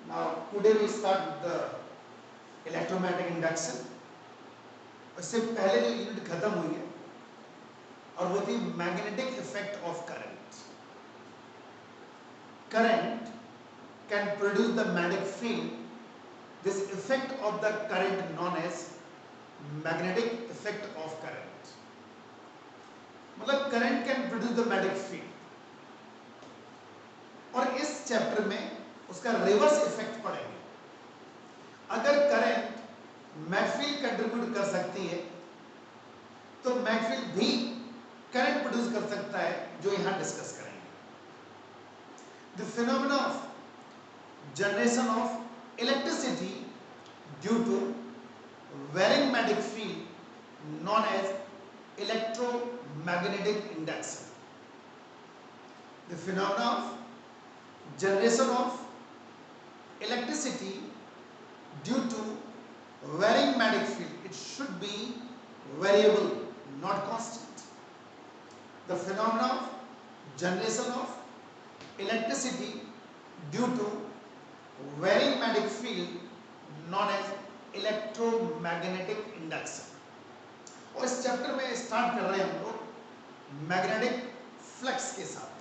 Now today we start with the electromagnetic induction. उससे पहले जो यूनिट खत्म हुई है और वो थी magnetic effect of current. Current can produce the magnetic field. This effect of the current known as magnetic effect of current. मतलब current can produce the magnetic field. और इस चैप्टर में उसका रिवर्स इफेक्ट पड़ेगा. अगर करंट मैग्नेटिक कंट्रीब्यूट कर सकती है तो मैग्नेटिक भी करंट प्रोड्यूस कर सकता है, जो यहां डिस्कस करेंगे. The phenomena of generation of electricity due to varying magnetic field known as electromagnetic induction. The phenomena of generation of electricity due to varying magnetic field. It should be variable, not constant. The phenomena of generation of electricity due to varying magnetic field known as electromagnetic induction. और इस chapter में start कर रहे हैं हम लोग magnetic flux के साथ.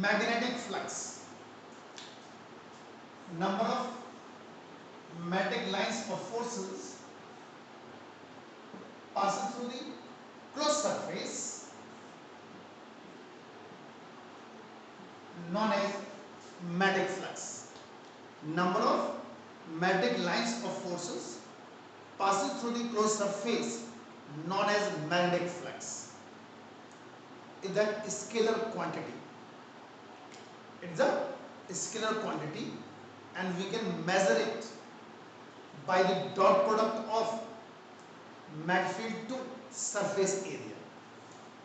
Magnetic flux, number of magnetic lines or forces passing through the closed surface known as magnetic flux. Number of magnetic lines or forces passing through the closed surface known as magnetic flux is a scalar quantity. It's a scalar quantity and we can measure it by the dot product of magnetic field to surface area.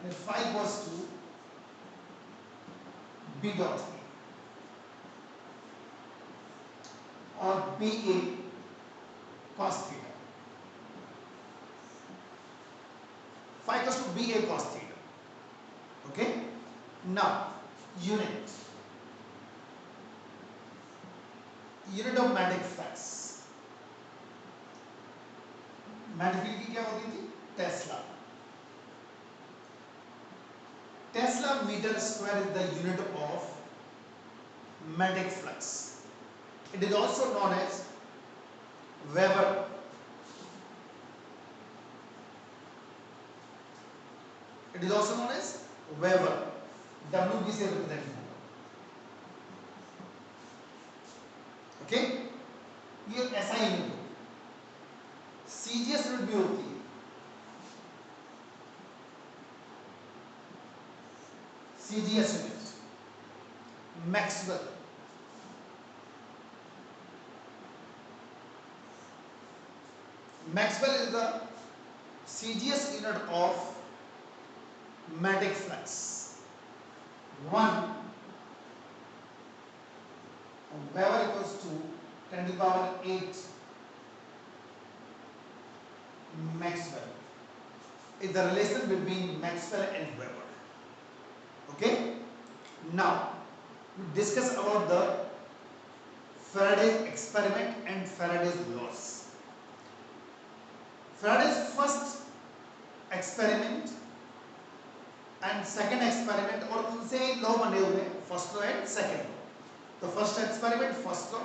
And if phi goes to B dot A or BA cos theta. Phi goes to BA cos theta. Okay? Now, unit of magnetic flux. Magnetic field की क्या होती थी? Tesla. Tesla meter square is the unit of magnetic flux. It is also known as Weber. It is also known as Weber. WB से represent होगा. Okay, ये ऐसा unit हो. CGS unit भी होती है. CGS unit Maxwell. Maxwell is the CGS unit of magnetic flux. 1 Weber equals to 10 to the power 8 Maxwell is the relation between Maxwell and Weber. Okay, now we discuss about the Faraday's experiment and Faraday's laws. Faraday's first experiment and second experiment, और उनसे ही law बने हुए हैं, first law and second law. तो first experiment first law,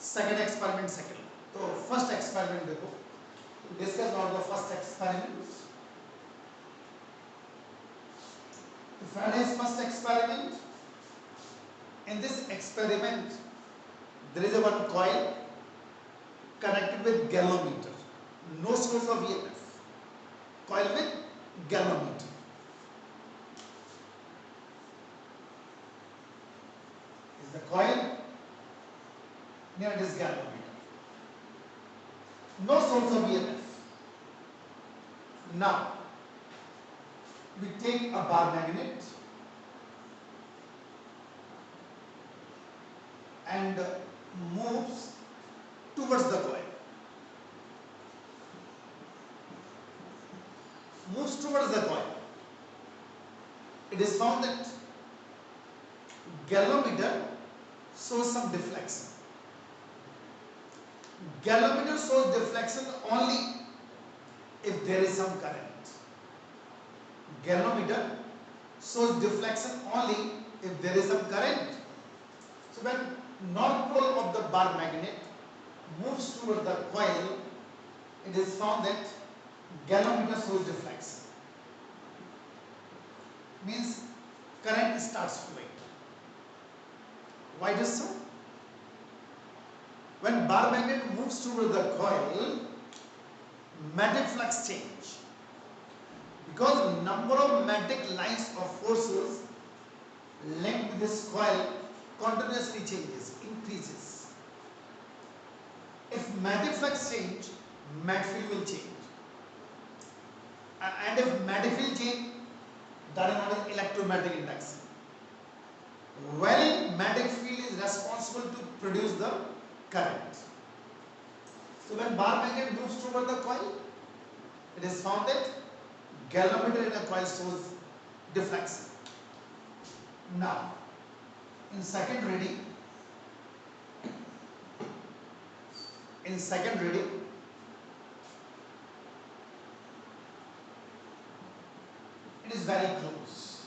second experiment second law. तो first experiment देखो, discuss about the first experiment. Faraday's first experiment. In this experiment there is a one coil connected with galvanometer. No source of EMF. Coil with galvanometer. The coil near this galvanometer. No source of EMF. Now we take a bar magnet and moves towards the coil. Moves towards the coil. It is found that galvanometer shows some deflection. Galvanometer shows deflection only if there is some current. Galvanometer shows deflection only if there is some current. So when north pole of the bar magnet moves toward the coil, it is found that galvanometer shows deflection. Means current starts flowing. Why is so? When bar magnet moves toward the coil, magnetic flux change. Because number of magnetic lines of forces linked with this coil continuously changes, increases. If magnetic flux change, magnetic field will change. And if magnetic field change, that is known as electromagnetic induction. Well, magnetic field is responsible to produce the current. So when bar magnet moves toward the coil, it is found that galvanometer in a coil shows deflection. Now, in second reading, it is very close.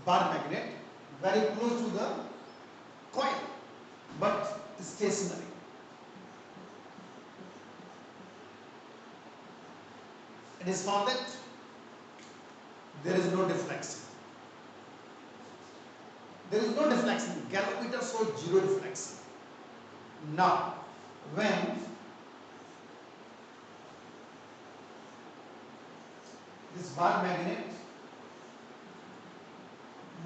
Bar magnet very close to the coil, but stationary. It is found that there is no deflection. There is no deflection. Galvanometer shows zero deflection. Now, when this bar magnet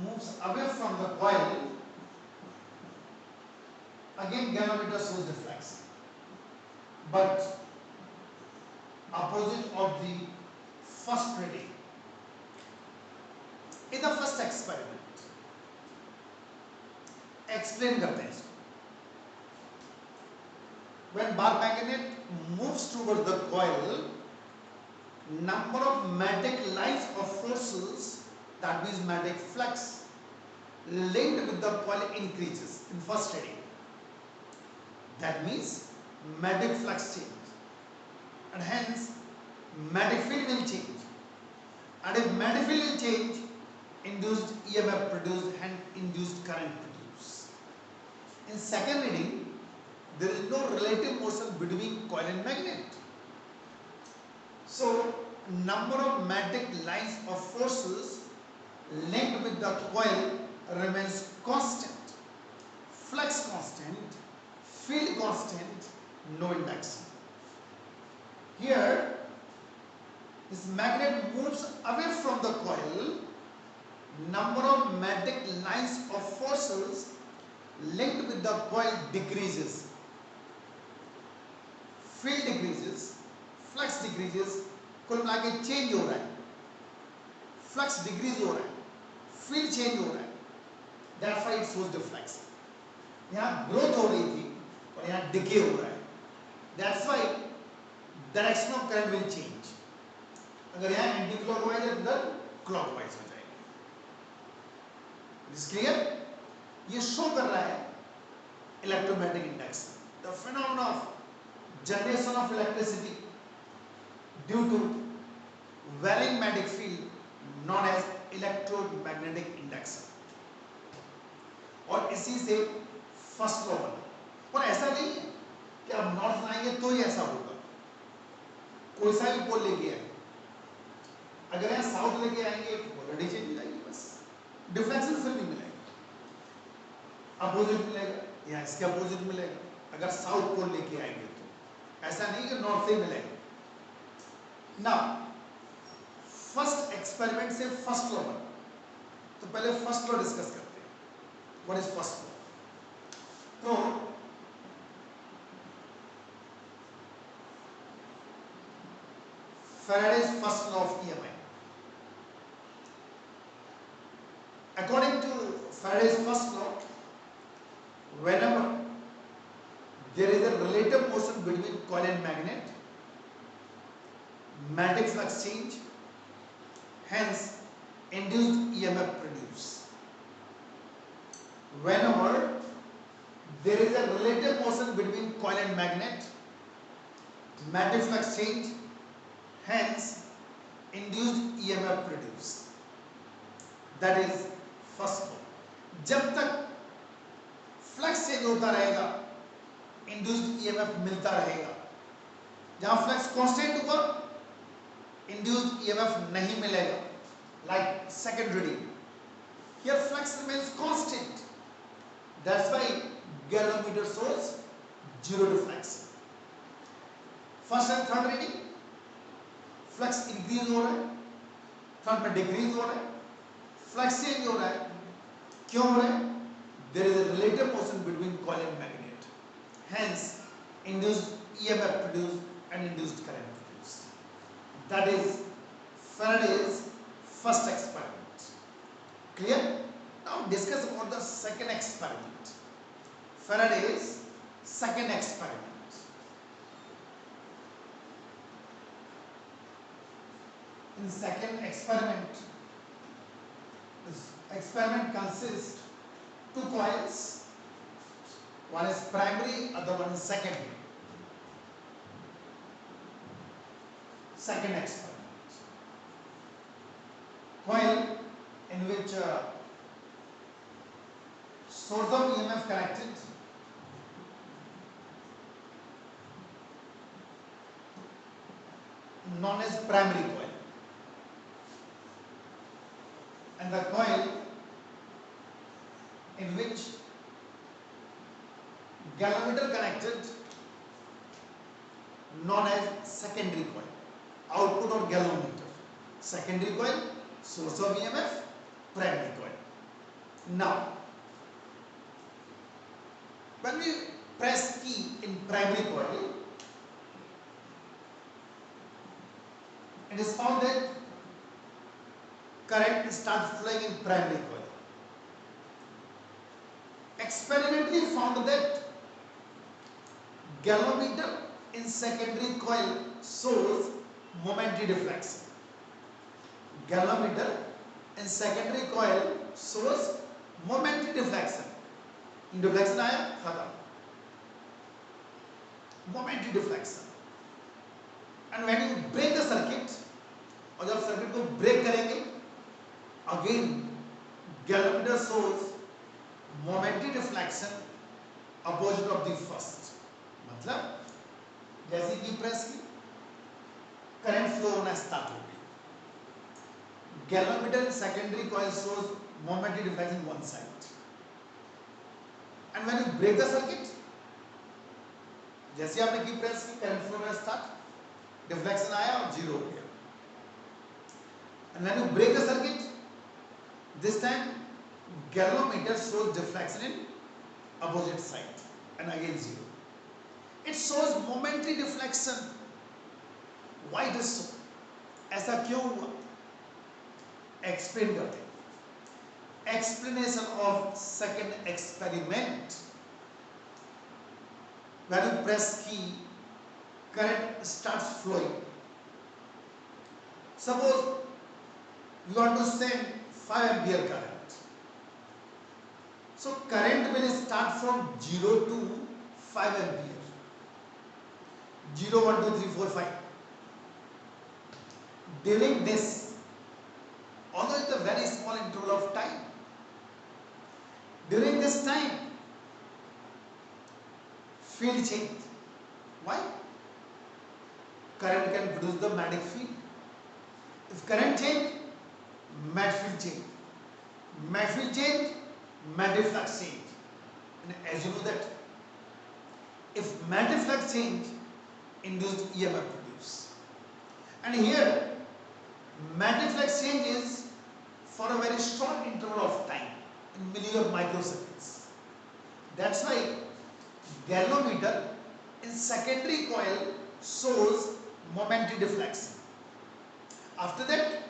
moves away from the coil, again galvanometer shows deflection, but opposite of the first reading. In the first experiment, explain करते हैं इसको. When bar magnet moves toward the coil, number of magnetic lines of forces, that means magnetic flux, linked with the coil increases in first reading. That means magnetic flux change, and hence magnetic field will change. And if magnetic field will change, induced EMF produced and induced current produced. In second reading, there is no relative motion between coil and magnet. So, number of magnetic lines of forces linked with the coil remains constant. Flux constant, field constant, no induction. Here, this magnet moves away from the coil, number of magnetic lines of forces linked with the coil decreases. Field decreases, flux decreases, कुल मिला के change हो रहा है, flux decrease हो रहा है, field change हो रहा है. That's why it shows deflection. यहाँ ग्रोथ हो रही थी और यहाँ डिके हो रहा है. That's why direction of current will change. अगर यहाँ एंटी क्लॉकवाइज है उधर क्लॉकवाइज हो जाएगा. Is clear? ये शो कर रहा है electromagnetic induction, the phenomenon of generation of electricity due to varying magnetic field known as electromagnetic induction. और इसी से फर्स्ट लॉ बना. और ऐसा नहीं है कि आप नॉर्थ लाएंगे तो ही ऐसा होगा. कोई सा भी पोल लेके आए, अगर यहाँ साउथ लेके आएंगे पोलरिटी चेंज हो जाएगी, बस डिफ्लेक्शन फिर नहीं मिलेगा. अपोजिट मिलेगा, यहाँ इसके अपोजिट मिलेगा. अगर साउथ पोल लेके आएंगे तो ऐसा नहीं कि नॉर्थ से मिलेगा. नाउ फर्स्ट एक्सपेरिमेंट से फर्स्ट लॉ बना, तो पहले फर्स्ट लॉ डिस्कस करते हैं. What is first law? तो Faraday's first law of EMI. According to Faraday's first law, whenever there is a relative motion between coil and magnet, magnetic flux change, hence induced EMF produced. Whenever there is a relative motion between coil and magnet, magnetic flux change, hence induced EMF produced. That is first law. जब तक flux change होता रहेगा, induced EMF मिलता रहेगा. जहां flux constant हुआ, induced EMF नहीं मिलेगा. Like second reading, here flux remains constant. That's why galvanometer shows zero deflection. First and third reading, flux increase हो रहा है, थर्ड में डिक्रीज हो रहा है, फ्लक्स चेंज हो रहा है. क्यों हो रहा है? There is a relative motion between coil and magnet. Hence, induced EMF produced and induced current produced. That is Faraday's first experiment. Clear? Now discuss about the second experiment. Faraday's second experiment. In second experiment, this experiment consists two coils. One is primary, other one is secondary. Second experiment. Coil in which source of EMF connected, known as primary coil, and the coil in which galvanometer connected, known as secondary coil. Output or galvanometer. Secondary coil, source of EMF, primary coil. Now, when we press key in primary coil, it is found that current starts flowing in primary coil. Experimentally found that galvanometer in secondary coil shows momentary deflection. Galvanometer in secondary coil shows momentary deflection. Deflection आया खत्म. Momentary deflection. And when you break the circuit, और जब circuit को break करेंगे, again galvanometer shows momentary deflection opposite of the first. मतलब जैसे कि press की करंट फ्लो होना स्टार्ट हो गई. Galvanometer secondary coil shows momentary deflection one side. And when you break the circuit, जैसे आपने की प्रेस की करंट फ्लो होना स्टार्ट, डिफ्लेक्शन आया और जीरो हो गया. And when you break the circuit, this time galvanometer shows deflection in opposite side and again zero. It shows momentary deflection. Why it is so? ऐसा क्यों हुआ? Explain करते हैं. Explanation of second experiment. When you press key, current starts flowing. Suppose you want to send 5 ampere current. So current will start from 0 to 5 ampere. 0, 1, 2, 3, 4, 5. During this, although it's a very small interval of time, during this time, field change. Why? Current can produce the magnetic field. If current change, magnetic field change. Magnetic field change, magnetic flux change. And as you know that, if magnetic flux change, induced EMF produced. And here, magnetic flux change is for a very short interval of time, in millions of microseconds. That's why galvanometer in secondary coil shows momentary deflection. After that,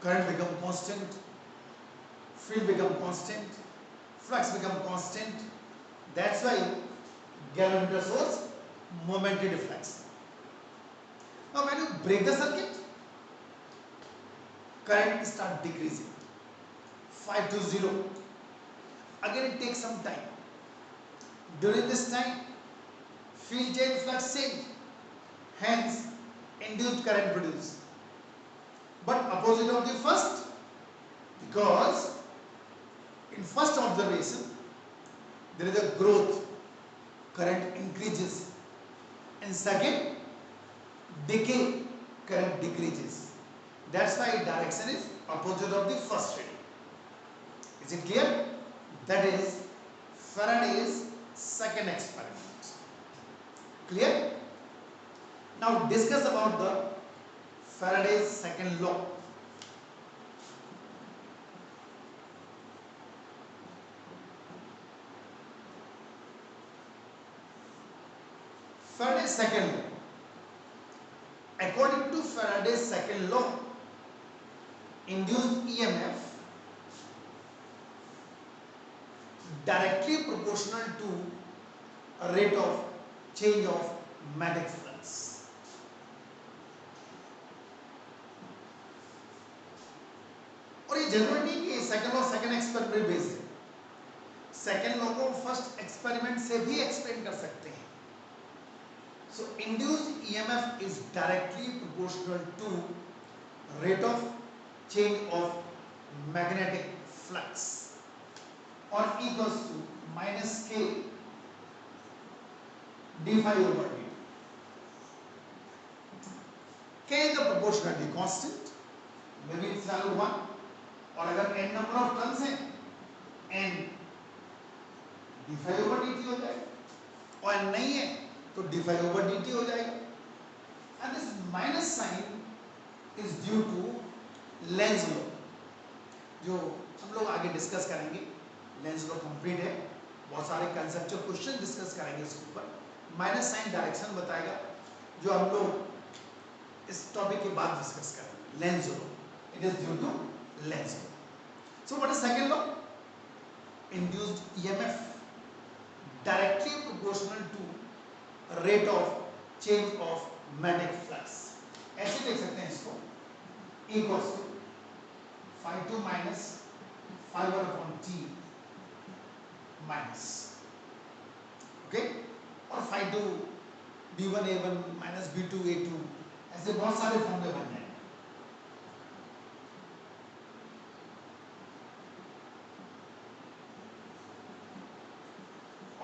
current become constant, field become constant, flux become constant. That's why galvanometer shows momentary deflection. Now when you break the circuit, current start decreasing. 5 to 0. Again it takes some time. During this time, field change, flux change, hence induced current produced. But opposite of the first, because in first observation there is a growth, current increases. In second, decay, current decreases. That's why direction is opposite of the first reading. Is it clear? That is Faraday's second experiment. Clear? Now discuss about the Faraday's second law. Faraday's second law. According to Faraday's second law, induced EMF directly proportional to a rate of change of magnetic flux. और ये जरूरी नहीं कि second law second experiment based है, second law को first experiment से भी explain कर सकते हैं. So induced EMF is directly proportional to rate of change of magnetic flux or equals to minus K d phi over dt. K is the proportionality constant, maybe it's value 1, और अगर n number of turns हैं n d phi over dt हो जाएगा, और n नहीं है तो d phi over dt हो जाएगा. And this minus sign is due to Lenz law, जो हम लोग आगे डिस्कस करेंगे. Lenz law कंप्लीट है, बहुत सारे कंसेप्चुअल क्वेश्चन डिस्कस करेंगे इसके ऊपर. माइनस साइन डायरेक्शन बताएगा, जो हम लोग इस टॉपिक के बाद डिस्कस करेंगे. Lenz law, it is due to Lenz law. So what is second law? Induced EMF directly proportional to rate of change of magnetic flux. ऐसे देख सकते हैं इसको, equals to phi 2 minus phi 1 upon t minus, okay, और phi 2 b1 a1 minus b2 a2, ऐसे बहुत सारे फॉर्मूले बन जाएंगे.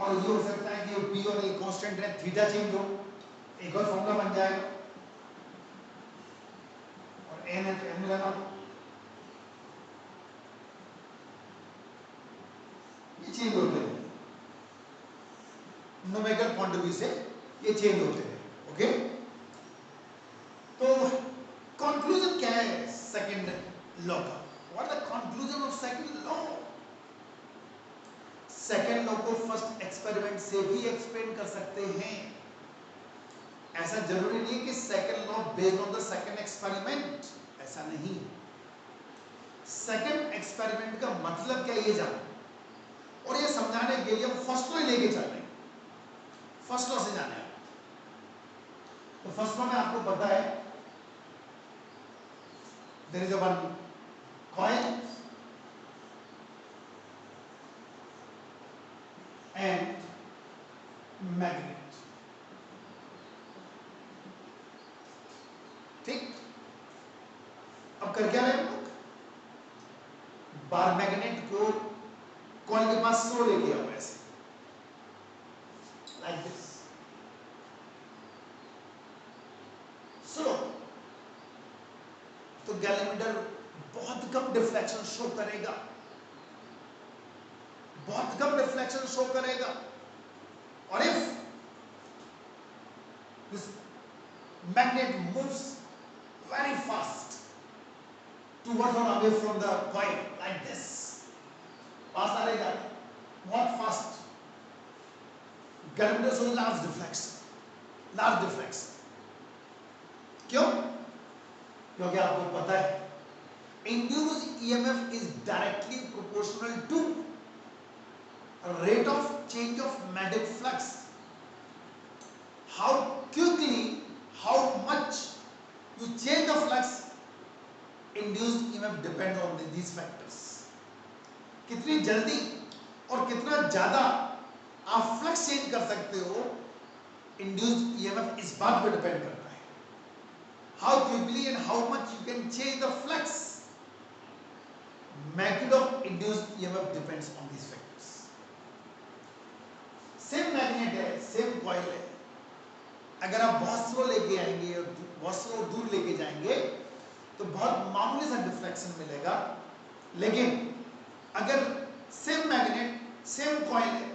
और ये हो सकता है कि p और a कांस्टेंट है, थीटा चेंज हो, एक और फॉर्मूला बन जाएगा, और n है तो n मिलाना हो, ये चेंज होते हैं. न्यूमेरिकल पॉइंट ऑफ व्यू से ये चेंज होते हैं. ओके, तो कंक्लूजन क्या है सेकंड लॉ का? What the conclusion of second law? Second law को फर्स्ट एक्सपेरिमेंट से भी एक्सप्लेन कर सकते हैं. ऐसा जरूरी नहीं कि second law based on the second experiment, ऐसा नहीं. सेकंड एक्सपेरिमेंट का मतलब क्या ये जानो, और ये समझाने के लिए हम फर्स्ट लॉ लेके चल रहे हैं. फर्स्ट लॉ से जाने, तो फर्स्ट लॉ में आपको पता है there is a one coil and magnet. ठीक, अब कर क्या रहे हैं लोग? बार मैग्नेट को कॉइल के पास स्लो लेके आओ, ऐसे लाइक दिस, स्लो. तो गैलीमीटर बहुत कम डिफ्लेक्शन शो करेगा, बहुत कम डिफ्लेक्शन शो करेगा. और if this magnet moves very fast towards or away from the coil like this, पास आ रहेगा बहुत fast, galvanometer shows large deflection, large deflection. क्यों? क्योंकि आपको पता है induced EMF is directly proportional to rate of change of magnetic flux. How quickly, how much you change the flux, induced EMF depends on these factors. कितनी जल्दी और कितना ज्यादा आप फ्लक्स चेंज कर सकते हो, इंड्यूस्ड ईएमएफ इस बात पे डिपेंड करता है how quickly and how much you can change the flux. Magnitude of induced EMF depends on these factors. Same magnet है, सेम कॉइल है, अगर आप बहुत स्लो लेके आएंगे और बहुत स्लो दूर लेके जाएंगे तो बहुत मामूली सा डिफ्लेक्शन मिलेगा. लेकिन अगर सेम मैग्नेट, सेम कॉइल है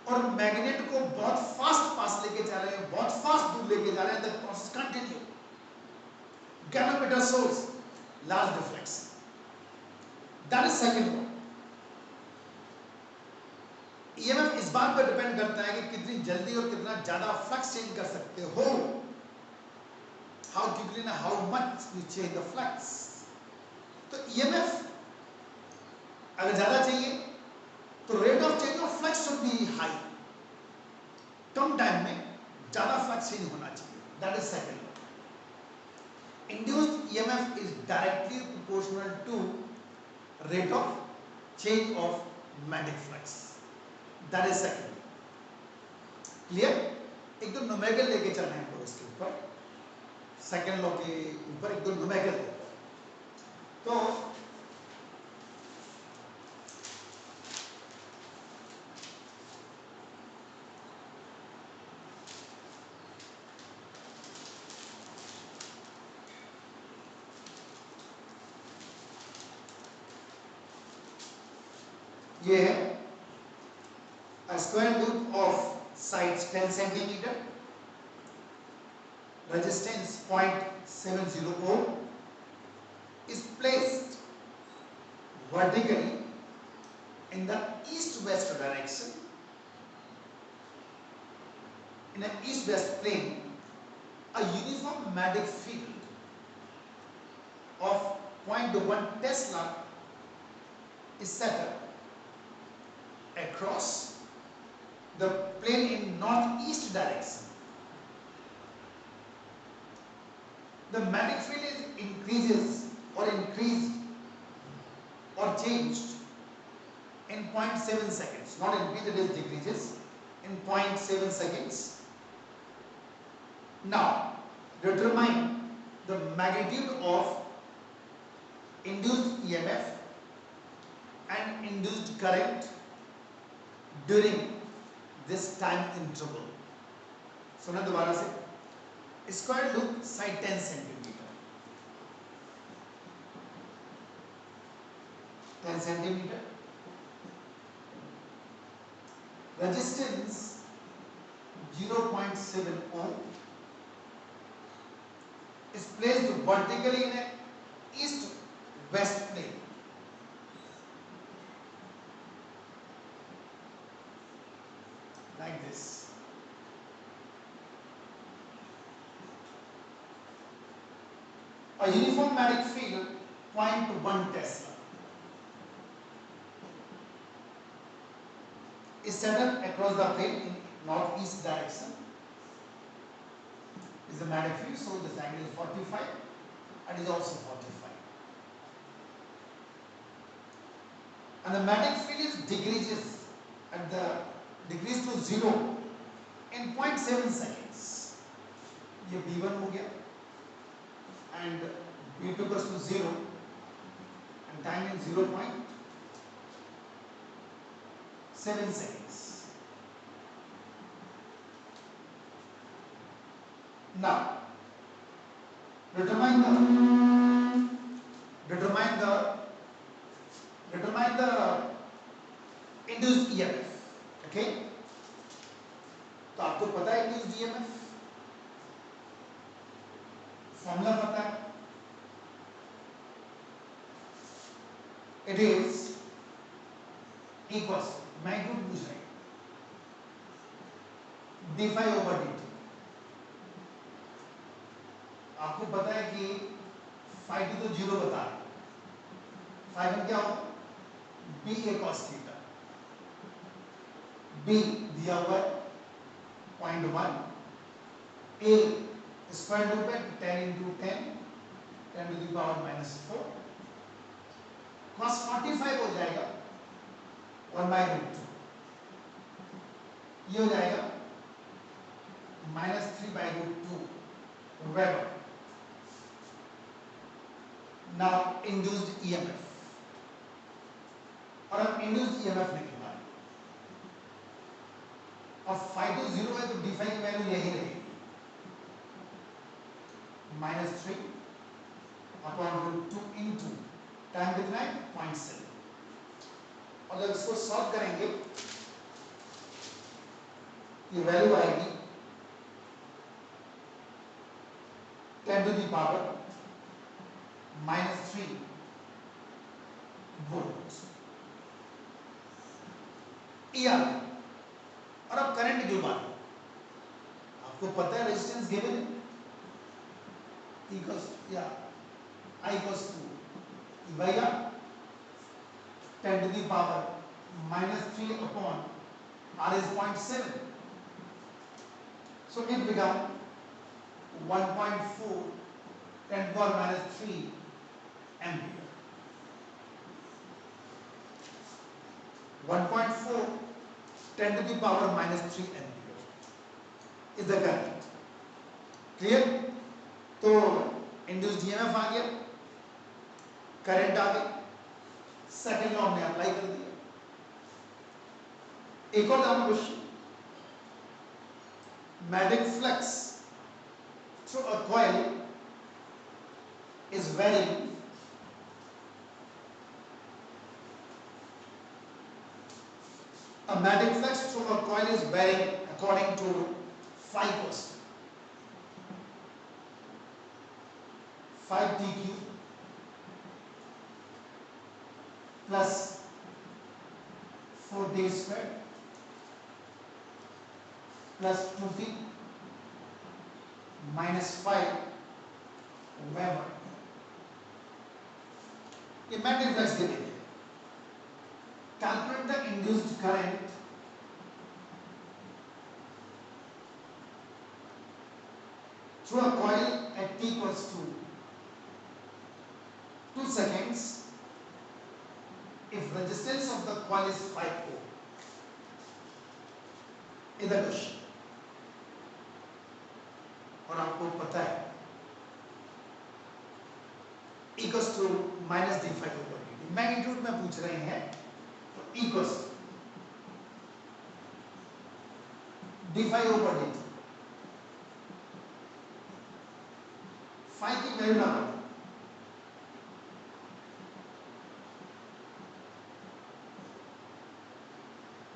और मैग्नेट को बहुत फास्ट पास लेके जा रहे हैं, बहुत फास्ट दूर लेके जा रहे हैं, the process continue. Galvanometer source large deflection. That is second law. EMF इस बात पर डिपेंड करता है कि कितनी जल्दी और कितना ज्यादा फ्लक्स चेंज कर सकते हो. How quickly and how much you change the flux. तो ईएमएफ अगर ज्यादा चाहिए तो rate of change of flux should be high. कम टाइम में ज्यादा फ्लक्स चेंज होना चाहिए. That is second law. Induced EMF is directly proportional to rate of change of magnetic flux. That is second. Clear? एक दो numerical लेके चल रहे हैं हम लोग इसके ऊपर, सेकंड लॉ के ऊपर एक दो न्यूमेरिकल. तो ये है a square loop of sides 10 centimeter, resistance 0.70 ohm, is placed vertically in the east-west direction in an east-west plane. A uniform magnetic field of 0.1 Tesla is set up across the plane in northeast direction. The magnetic field is increased or changed in 0.7 seconds. Not increased, it is decreases in 0.7 seconds. Now, determine the magnitude of induced EMF and induced current during this time interval. सुना दोबारा से. Square loop side 10 centimetre, 10 centimetre, resistance 0.7 ohm, is placed vertically in a east-west plane. Like this. A uniform magnetic field 0.1 Tesla is set up across the plane in northeast direction. Is the magnetic field, so this angle is 45 and is also 45. And the magnetic field is decreases to 0 in 0.7 seconds. ये B1 हो गया and B2 equals to 0 and time is 0.7 seconds. Now determine the induced EMF. Okay, तो आपको पता है induced EMF formula पता है. It is equals magnitude पूछ रहे हैं d∅/dt. आपको पता है कि ∅2 तो 0 बता रहा है. ∅1 क्या होगा? BA cos theta. B दिया हुआ है 0.1. A स्क्वायर रूट है 10 into 10 10 to the power -4. cos 45 हो जाएगा 1/√2. ये हो जाएगा -3/√2 वेबर। नाउ इंड्यूस्ड ईएमएफ, और हम इंड्यूस्ड ईएमएफ निकालना है। अब फाई टू 0 है तो डी फाई की वैल्यू यही रहेगी, -3/√2 इंटू टाइम कितना है 0.7। और जब इसको सॉल्व करेंगे ये वैल्यू आएगी 10⁻³ वोल्ट। ये आ गया। और अब करंट की बात, आपको पता है रेजिस्टेंस गिवन है इक्वल्स या I इक्वल्स टू भैया 10⁻³ R is 0.7, so it become 1.4 10⁻³ ampere। 1.4 10⁻³ ampere is the current। Clear? तो इंड्यूस्ड ईएमएफ आ गया, करंट आ गया, सेकंड लॉ हमने अप्लाई कर दिया। एक और आपका question, magnetic flux through a coil is varying a magnetic flux through a coil is varying according to phi constant, 5 dq plus 4d squared plus 2d minus 5 Weber। ये magnetic flux given है। Calculate the induced current through a coil at t equals to 2 seconds if resistance of the coil is 5 ohm। इधर question, और आपको पता है equals to -d⁵/dt, magnitude में पूछ रहे हैं तो इक्वल्स d⁵/dt। फाई की वैल्यू ना पता,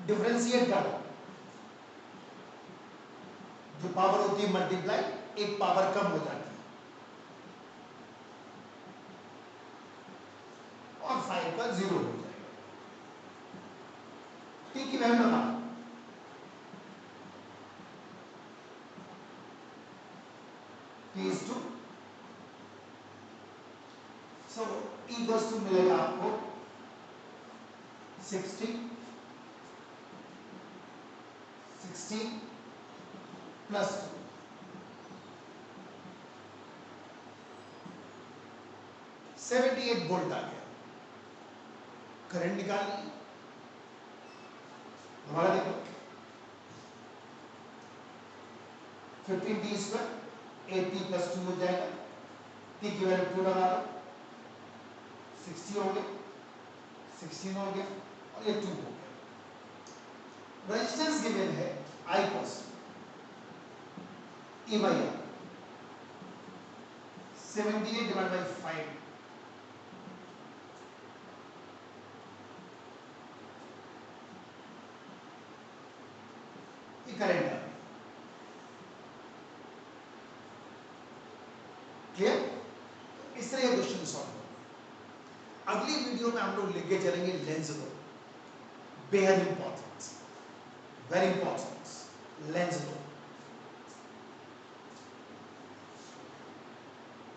डिफरेंशिएट कर दो, जो पावर होती है मल्टीप्लाई, एक पावर कम हो जाती है और 5 का 0 हो जाएगा। टी की वैल्यू लगा, T is 2, so equals to मिलेगा आपको 16 प्लस 2, 78 वोल्ट आ गया। करंट निकालनी है, हमारा देखो 15t² 8t + 2 हो जाएगा, t की वैल्यू 2 लगा लो, 60 हो गया, 16 हो गया और ये 2 हो गया। रेजिस्टेंस गिवन है I cos E/R 78/5, ये करंट है। क्लियर? इस तरह ये क्वेश्चन सॉल्व हो। अगली वीडियो में हम लोग लेके चलेंगे लेंस लो, बेहद इंपॉर्टेंट, वेरी इंपॉर्टेंट लेंस लो।